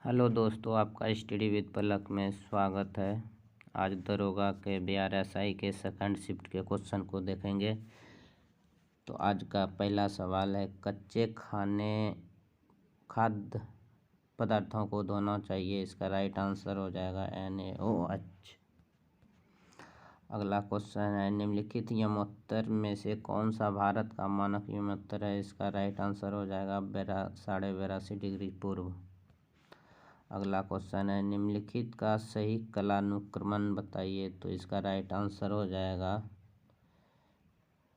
Hello दोस्तों, आपका study with पलक में स्वागत है। आज दरोगा के BRSI के सेकंड शिफ्ट के क्वेश्चन को देखेंगे। तो आज का पहला सवाल है, कच्चे खाद्य पदार्थों को धोना चाहिए। इसका राइट आंसर हो जाएगा NaOH। अगला क्वेश्चन है, निम्नलिखित यमोत्तर में से कौन सा भारत का मानक यमोत्तर है। इसका राइट आंसर हो जाएगा 82.5 डिग्री पूर्व। अगला क्वेश्चन है, निम्नलिखित का सही कालानुक्रमण बताइए। तो इसका राइट आंसर हो जाएगा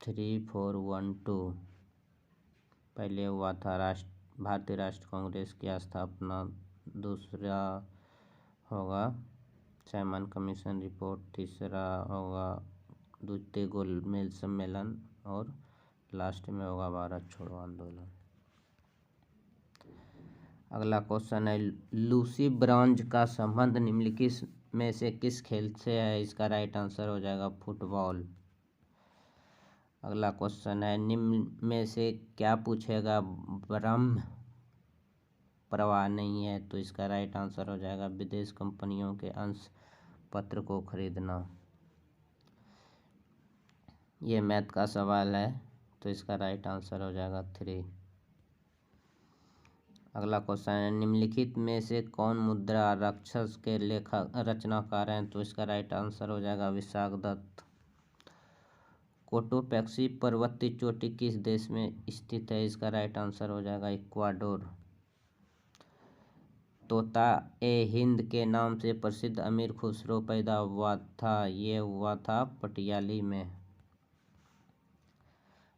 3412। पहले हुआ था भारतीय राष्ट्रीय कांग्रेस की स्थापना। दूसरा होगा सैमन कमीशन रिपोर्ट। तीसरा होगा द्वितीय गोलमेज सम्मेलन और लास्ट में होगा भारत छोड़ो आंदोलन। अगला क्वेश्चन है, लूसी ब्रॉन्ज का संबंध निम्नलिखित में से किस खेल से है। इसका राइट आंसर हो जाएगा फुटबॉल। अगला क्वेश्चन है, निम्न में से क्या पूछेगा ब्रह्म प्रवाह नहीं है। तो इसका राइट आंसर हो जाएगा विदेश कंपनियों के अंश पत्र को खरीदना। ये मैथ का सवाल है, तो इसका राइट आंसर हो जाएगा 3। अगला क्वेश्चन है, निम्नलिखित में से कौन मुद्रा राक्षस के रचनाकार हैं। तो इसका राइट आंसर हो जाएगा विशाखदत्त। कोटोपैक्सी पर्वतीय चोटी किस देश में स्थित है। इसका राइट आंसर हो जाएगा इक्वाडोर। तोता ए हिंद के नाम से प्रसिद्ध अमीर खुसरो पैदा हुआ था। ये हुआ था पटियाली में।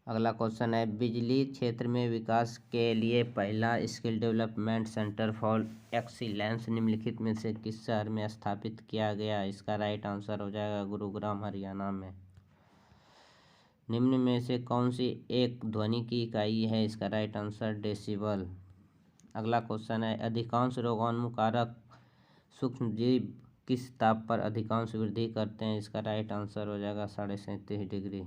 अगला क्वेश्चन है, बिजली क्षेत्र में विकास के लिए पहला skill development centre for excellence निम्नलिखित में से किस शहर में स्थापित किया गया। इसका राइट आंसर हो जाएगा गुरुग्राम हरियाणा में। निम्न में से कौन सी एक ध्वनि की इकाई है। इसका राइट आंसर डेसिबल। अगला क्वेश्चन है, अधिकांश रोगाणुकारक सूक्ष्मजीव किस ताप पर अधिकांश वृद्धि करते हैं। इसका राइट आंसर हो जाएगा 37.5 डिग्री।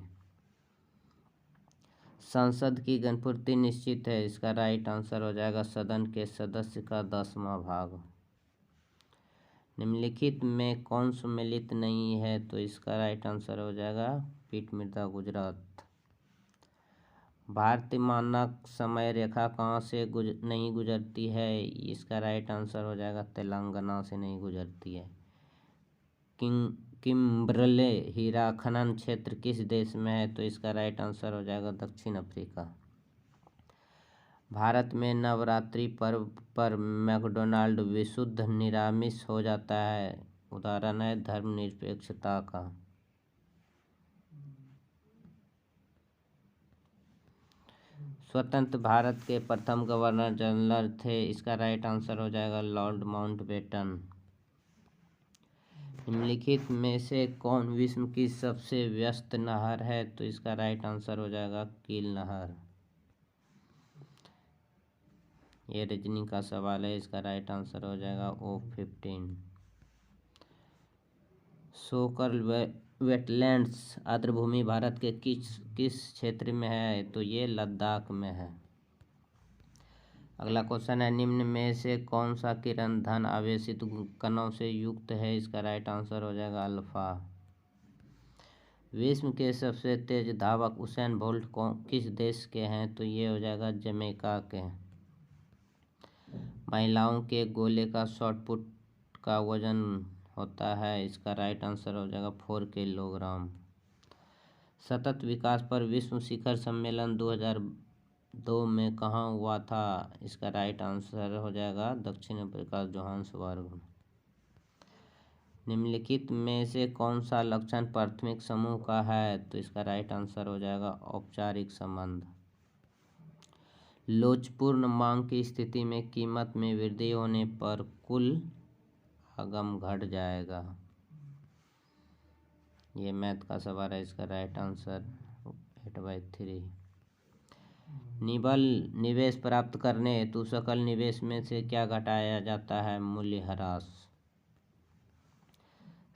संसद की घनपूर्ति निश्चित है। इसका राइट आंसर हो जाएगा सदन के सदस्य का 10वां भाग। निम्नलिखित में कौन सम्मिलित नहीं है। तो इसका राइट आंसर हो जाएगा पीठ मृदा गुजरात। भारतीय मानक समय रेखा कहाँ से नहीं गुजरती है। इसका राइट आंसर हो जाएगा तेलंगाना से नहीं गुजरती है। किम्बरले हीरा खनन क्षेत्र किस देश में है। तो इसका राइट आंसर हो जाएगा दक्षिण अफ्रीका। भारत में नवरात्रि पर्व पर मैकडोनाल्ड विशुद्ध निरामिष हो जाता है। उदाहरण है धर्मनिरपेक्षता का। स्वतंत्र भारत के प्रथम गवर्नर जनरल थे। इसका राइट आंसर हो जाएगा लॉर्ड माउंटबेटन। निम्नलिखित में से कौन विश्व की सबसे व्यस्त नहर है। तो इसका राइट आंसर हो जाएगा कील नहर। ये रीजनिंग का सवाल है। इसका राइट आंसर हो जाएगा O15। सोकल वेटलैंड्स आर्द्रभूमि भारत के किस क्षेत्र में है। तो ये लद्दाख में है। अगला क्वेश्चन है, निम्न में से कौन सा किरण धन आवेशित कणों से युक्त है। इसका राइट आंसर हो जाएगा अल्फा। विश्व के सबसे तेज धावक उसेन बोल्ट किस देश के हैं। तो ये हो जाएगा जमैका के। महिलाओं के गोले का शॉट पुट का वजन होता है। इसका राइट आंसर हो जाएगा 4 किलोग्राम। सतत विकास पर विश्व शिखर सम्मेलन 2002 में कहाँ हुआ था। इसका राइट आंसर हो जाएगा दक्षिण अफ्रीका जोहान्सबर्ग। निम्नलिखित में से कौन सा लक्षण प्राथमिक समूह का है। तो इसका राइट आंसर हो जाएगा औपचारिक संबंध। लोचपूर्ण मांग की स्थिति में कीमत में वृद्धि होने पर कुल आगम घट जाएगा। ये मैथ का सवाल है। इसका राइट आंसर 8/3। निवेश प्राप्त करने हेतु सकल निवेश में से क्या घटाया जाता है। मूल्यह्रास।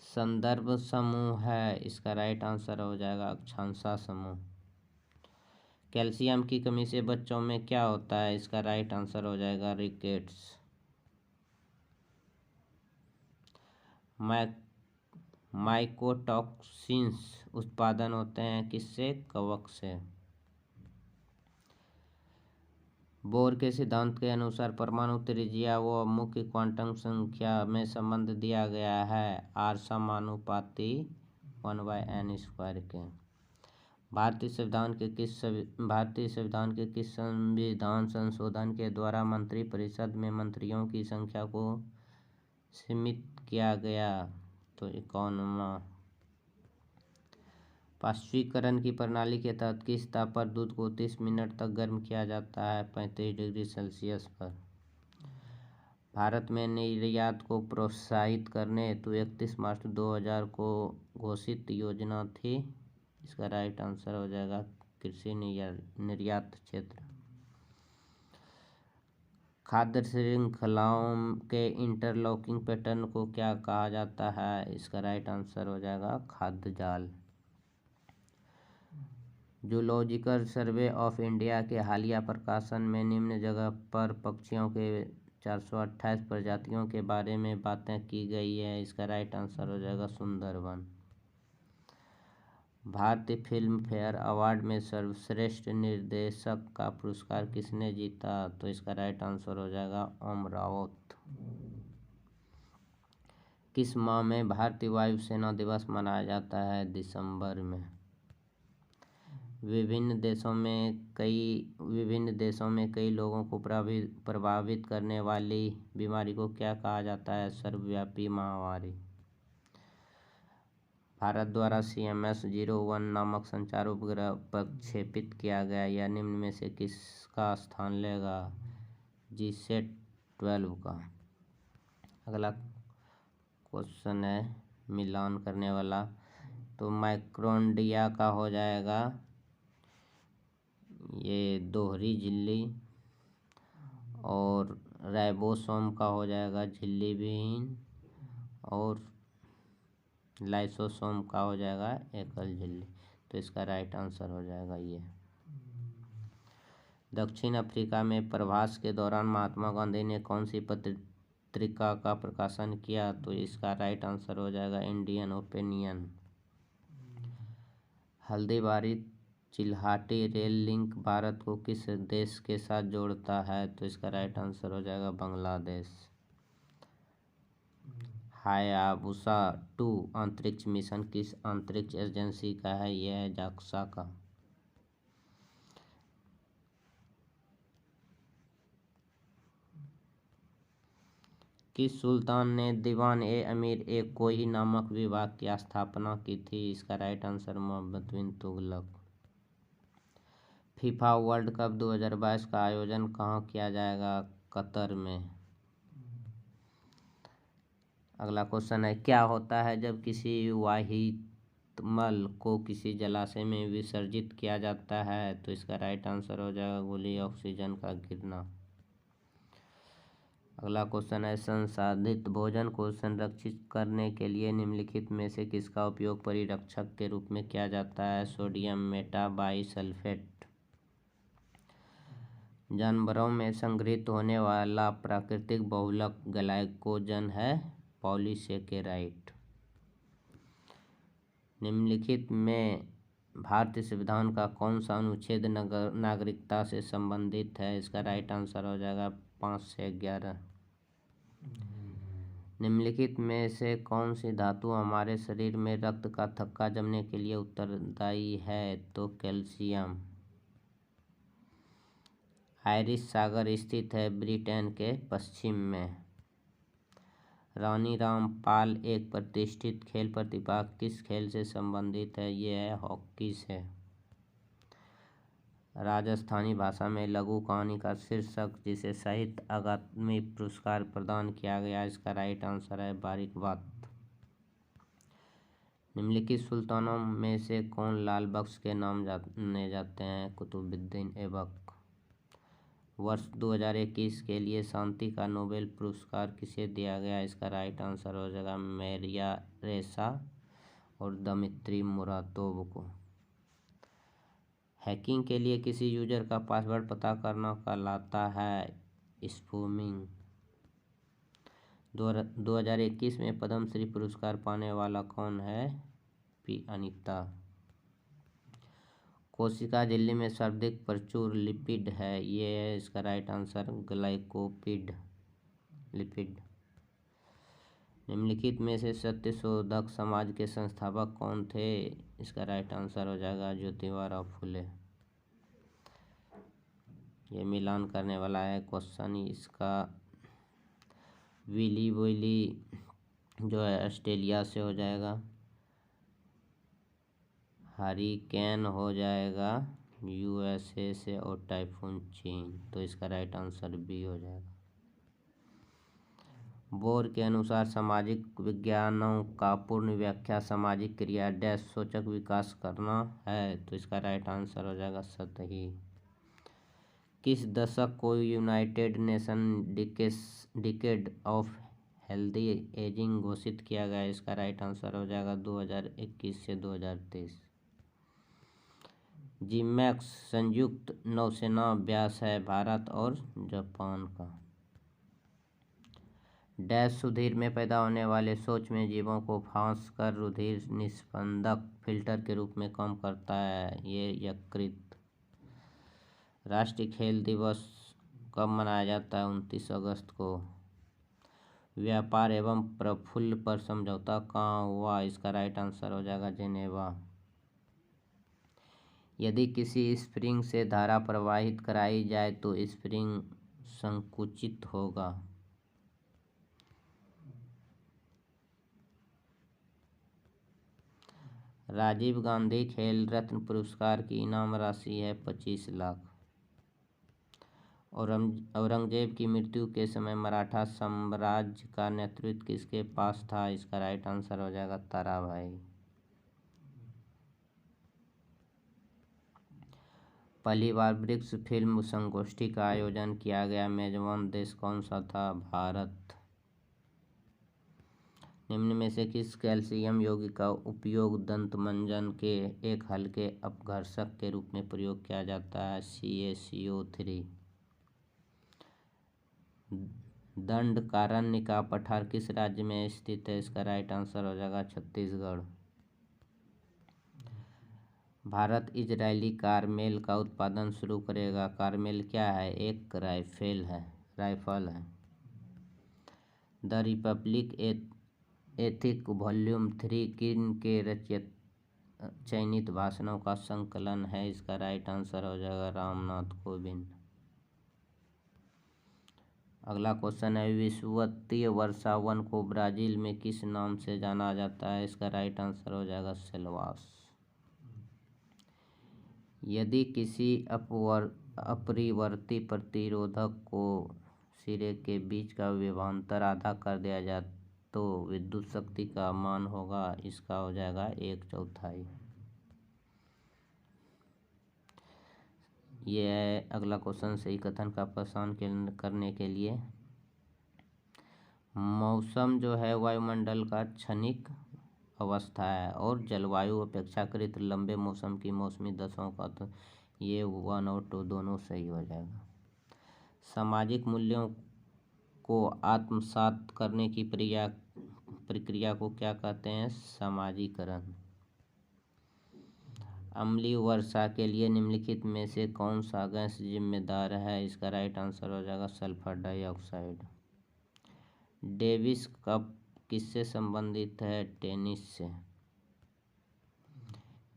संदर्भ समूह है। इसका राइट आंसर हो जाएगा अक्षांशा समूह। कैल्शियम की कमी से बच्चों में क्या होता है। इसका राइट आंसर हो जाएगा रिकेट्स। माइकोटॉक्सिन्स उत्पादन होते हैं किससे? कवक से। बोर के सिद्धांत के अनुसार परमाणु त्रिज्या व मुख्य क्वांटम संख्या में संबंध दिया गया है r समानुपाती 1/n² के। भारतीय संविधान के किस संविधान संशोधन के द्वारा मंत्रिपरिषद में मंत्रियों की संख्या को सीमित किया गया? तो 51वां। पाश्चुरीकरण की प्रणाली के तहत किस ताप पर दूध को 30 मिनट तक गर्म किया जाता है? 35 डिग्री सेल्सियस पर। भारत में निर्यात को प्रोत्साहित करने हेतु 31 मार्च 2000 को घोषित योजना थी। इसका राइट आंसर हो जाएगा कृषि निर्यात क्षेत्र। खाद्य श्रृंखलाओं के इंटरलॉकिंग पैटर्न को क्या कहा जाता है? इसका राइट आंसर हो जाएगा खाद्य जाल। जूलॉजिकल सर्वे ऑफ इंडिया के हालिया प्रकाशन में निम्न जगह पर पक्षियों के 428 प्रजातियों के बारे में बातें की गई है। इसका राइट आंसर हो जाएगा सुंदरवन। भारतीय फिल्म फेयर अवार्ड में सर्वश्रेष्ठ निर्देशक का पुरस्कार किसने जीता? तो इसका राइट आंसर हो जाएगा ओम रावत। किस माह में भारतीय वायुसेना दिवस मनाया जाता है? दिसंबर में। विभिन्न देशों में कई लोगों को प्रभावित करने वाली बीमारी को क्या कहा जाता है? सर्वव्यापी महामारी। भारत द्वारा CMS-01 नामक संचार उपग्रह प्रक्षेपित किया गया, यह निम्न में से किसका स्थान लेगा? GSAT-12 का। अगला क्वेश्चन है मिलान करने वाला, तो माइटोकॉन्ड्रिया का हो जाएगा ये दोहरी झिल्ली, और राइबोसोम का हो जाएगा झिल्ली विहीन, और लाइसोसोम का हो जाएगा एकल झिल्ली। तो इसका राइट आंसर हो जाएगा ये। दक्षिण अफ्रीका में प्रवास के दौरान महात्मा गांधी ने कौन सी पत्रिका का प्रकाशन किया? तो इसका राइट आंसर हो जाएगा Indian opinion. Haldibari Chilahati rail link Bharat को किस देश के साथ जोड़ता है? तो इसका राइट आंसर हो जाएगा बांग्लादेश। हायाबुसा 2 अंतरिक्ष मिशन किस अंतरिक्ष एजेंसी का है? यह है जाक्सा का। किस सुल्तान ने दीवान-ए-अमीर-ए-कोही नामक विभाग की स्थापना की थी? इसका राइट आंसर मोहम्मद बिन तुगलक। फीफा वर्ल्ड कप 2022 का आयोजन कहाँ किया जाएगा? कतर में। अगला क्वेश्चन है, क्या होता है जब किसी वाहितमल को किसी जलाशय में विसर्जित किया जाता है? तो इसका राइट आंसर हो जाएगा गोली ऑक्सीजन का गिरना। अगला क्वेश्चन है, संसाधित भोजन को संरक्षित करने के लिए निम्नलिखित में से किसका उपयोग परिरक्षक के रूप में किया जाता है? Sodium metabisulphite. जानवरों में संग्रहित होने वाला प्राकृतिक बहुलक ग्लाइकोजन है पॉलीसेकेराइड। निम्नलिखित में भारतीय संविधान का कौन सा अनुच्छेद नागरिकता से संबंधित है? इसका राइट आंसर हो जाएगा 5 से 11। निम्नलिखित में से कौन सी धातु हमारे शरीर में रक्त का थक्का जमने के लिए उत्तरदायी है? तो कैल्शियम। आयरिश सागर स्थित है ब्रिटेन के पश्चिम में। रानी रामपाल एक प्रतिष्ठित खेल प्रतिभा किस खेल से संबंधित है? ये है हॉकी से। राजस्थानी भाषा में लघु कहानी का शीर्षक जिसे साहित्य अकादमी पुरस्कार प्रदान किया गया, इसका राइट आंसर है बारीक बात। निम्नलिखित सुल्तानों में से कौन लाल बख्श के नाम जाने जाते हैं? कुतुबुद्दीन ऐबक। वर्ष 2021 के लिए शांति का नोबेल पुरस्कार किसे दिया गया? इसका राइट आंसर हो जाएगा मैरिया रेसा और दमित्री मुरातोव को। हैकिंग के लिए किसी यूजर का पासवर्ड पता करना कहलाता है स्पूमिंग। 2021 में पद्मश्री पुरस्कार पाने वाला कौन है? पी अनीता। कोशिका झिल्ली में सर्वाधिक प्रचुर लिपिड है, ये है इसका राइट आंसर ग्लाइकोपिड लिपिड। निम्नलिखित में से सत्यशोधक समाज के संस्थापक कौन थे? इसका राइट आंसर हो जाएगा ज्योतिबा फुले। ये मिलान करने वाला है क्वेश्चन इसका। विली विली जो है ऑस्ट्रेलिया से हो जाएगा। हरिकेन हो जाएगा यूएसए से और टाइफून चीन, तो इसका राइट आंसर बी हो जाएगा। बोर के अनुसार सामाजिक विज्ञानों का पूर्ण व्याख्या सामाजिक क्रिया डैश सोचक विकास करना है, तो इसका राइट आंसर हो जाएगा सतही। किस दशक को United nation decade of healthy ageing घोषित किया गया? इसका राइट आंसर हो जाएगा 2021 से 2023। जिमैक्स संयुक्त नौसेना अभ्यास है भारत और जापान का। डैश सुधीर में पैदा होने वाले सूक्ष्म जीवों को फांस कर रुधिर निस्पंदक फिल्टर के रूप में काम करता है, ये यकृत। राष्ट्रीय खेल दिवस कब मनाया जाता है? 29 अगस्त को। व्यापार एवं प्रफुल्ल पर समझौता कहाँ हुआ? इसका राइट आंसर हो जाएगा जेनेवा। यदि किसी स्प्रिंग से धारा प्रवाहित कराई जाए तो स्प्रिंग संकुचित होगा। राजीव गांधी खेल रत्न पुरस्कार की इनाम राशि है 25 लाख। औरंगजेब की मृत्यु के समय मराठा साम्राज्य का नेतृत्व किसके पास था? इसका राइट आंसर हो जाएगा ताराबाई। पहली बार ब्रिक्स फिल्म संगोष्ठी का आयोजन किया गया, मेजबान देश कौन सा था? भारत। निम्न में से किस कैल्शियम यौगिक का उपयोग दंत मंजन के एक हल्के अपघर्षक के रूप में प्रयोग किया जाता है? CaCO3। दंडकारण्य का पठार किस राज्य में स्थित है? इसका राइट आंसर हो जाएगा छत्तीसगढ़। भारत इजरायली कारमेल का उत्पादन शुरू करेगा। कारमेल क्या है? एक राइफल है। द रिपब्लिक एथिक वॉल्यूम 3 किन के चयनित भाषणों का संकलन है? इसका राइट आंसर हो जाएगा रामनाथ कोविंद। अगला क्वेश्चन है विषुवतीय वर्षा वन को ब्राजील में किस नाम से जाना जाता है? इसका राइट आंसर हो जाएगा सेल्वास। यदि किसी अपरिवर्ती प्रतिरोधक को सिरे के बीच का विभवांतर आधा कर दिया जाए तो विद्युत शक्ति का मान होगा? इसका हो जाएगा 1/4। ये है अगला क्वेश्चन सही कथन का पहचान करने के लिए। मौसम जो है वायुमंडल का क्षणिक अवस्था है और जलवायु अपेक्षाकृत लंबे मौसम की मौसमी दशाओं का, तो ये 1 और 2 दोनों सही हो जाएगा। सामाजिक मूल्यों को आत्मसात करने की प्रक्रिया को क्या कहते हैं? समाजीकरण। अम्लीय वर्षा के लिए निम्नलिखित में से कौन सा गैस जिम्मेदार है? इसका राइट आंसर हो जाएगा सल्फर डाइऑक्साइड। डेविस कप किससे संबंधित है? टेनिस से।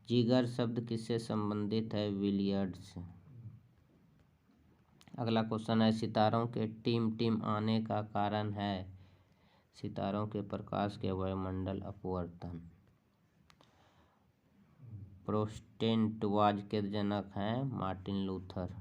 जिगर शब्द किससे संबंधित है? बिलियर्ड्स से। अगला क्वेश्चन है सितारों के टिम आने का कारण है? सितारों के प्रकाश के वायुमंडल अपवर्तन। प्रोटेस्टेंटवाद के जनक हैं मार्टिन लूथर।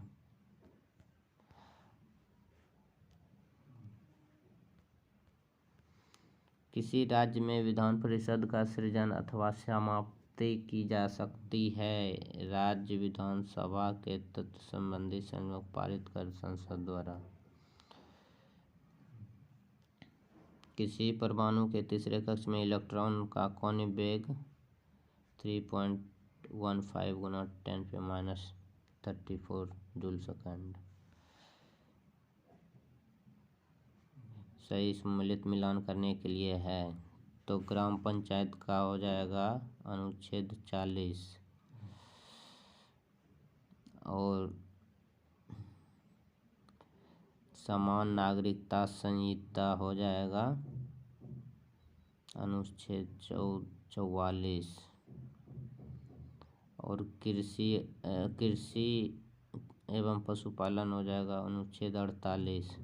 किसी राज्य में विधान परिषद का सृजन अथवा समाप्ति की जा सकती है? राज्य विधानसभा के तत्व संबंधी संविधान पारित कर संसद द्वारा। किसी परमाणु के तीसरे कक्ष में इलेक्ट्रॉन का कोणीय वेग 3.15 गुना 10⁻34 जूल सेकंड। सही सम्मिलित मिलान करने के लिए है? तो ग्राम पंचायत का हो जाएगा अनुच्छेद 40। और समान नागरिकता संहिता हो जाएगा अनुच्छेद 44। और कृषि एवं पशुपालन हो जाएगा अनुच्छेद 48।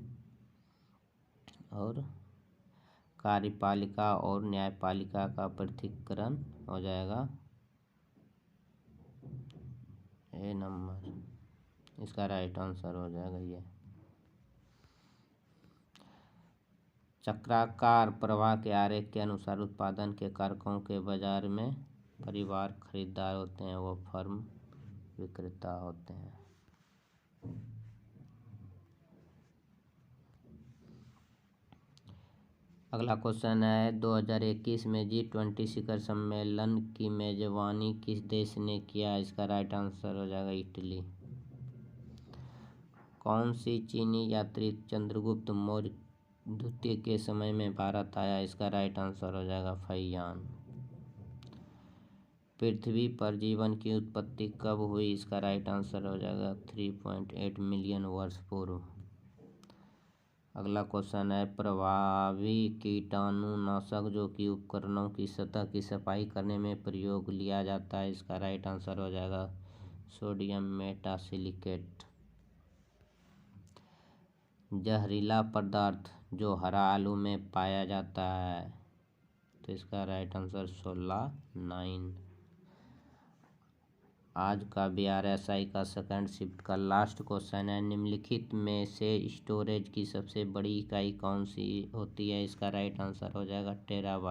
और कार्यपालिका और न्यायपालिका का पृथक्करण हो जाएगा ए नंबर। इसका राइट आंसर हो जाएगा ये। चक्राकार प्रवाह के आरेख के अनुसार उत्पादन के कारकों के बाजार में परिवार खरीदार होते हैं, वो फर्म विक्रेता होते हैं। अगला क्वेश्चन है 2021 में G20 शिखर सम्मेलन की मेजबानी किस देश ने किया? इसका राइट आंसर हो जाएगा इटली। कौन सी चीनी यात्री चंद्रगुप्त मौर्य द्वितीय के समय में भारत आया? इसका राइट आंसर हो जाएगा फैयान। पृथ्वी पर जीवन की उत्पत्ति कब हुई? इसका राइट आंसर हो जाएगा 3.8 मिलियन वर्ष पूर्व। अगला क्वेश्चन है प्रभावी कीटाणुनाशक जो कि उपकरणों की सतह की सफाई करने में प्रयोग लिया जाता है। इसका राइट आंसर हो जाएगा सोडियम मेटासिलिकेट। जहरीला पदार्थ जो हरा आलू में पाया जाता है, तो इसका राइट आंसर 16(9). आज का BRSI का सेकंड शिफ्ट का लास्ट क्वेश्चन है निम्नलिखित में से स्टोरेज की सबसे बड़ी इकाई कौन सी होती है? इसका राइट आंसर हो जाएगा टेराबाइट।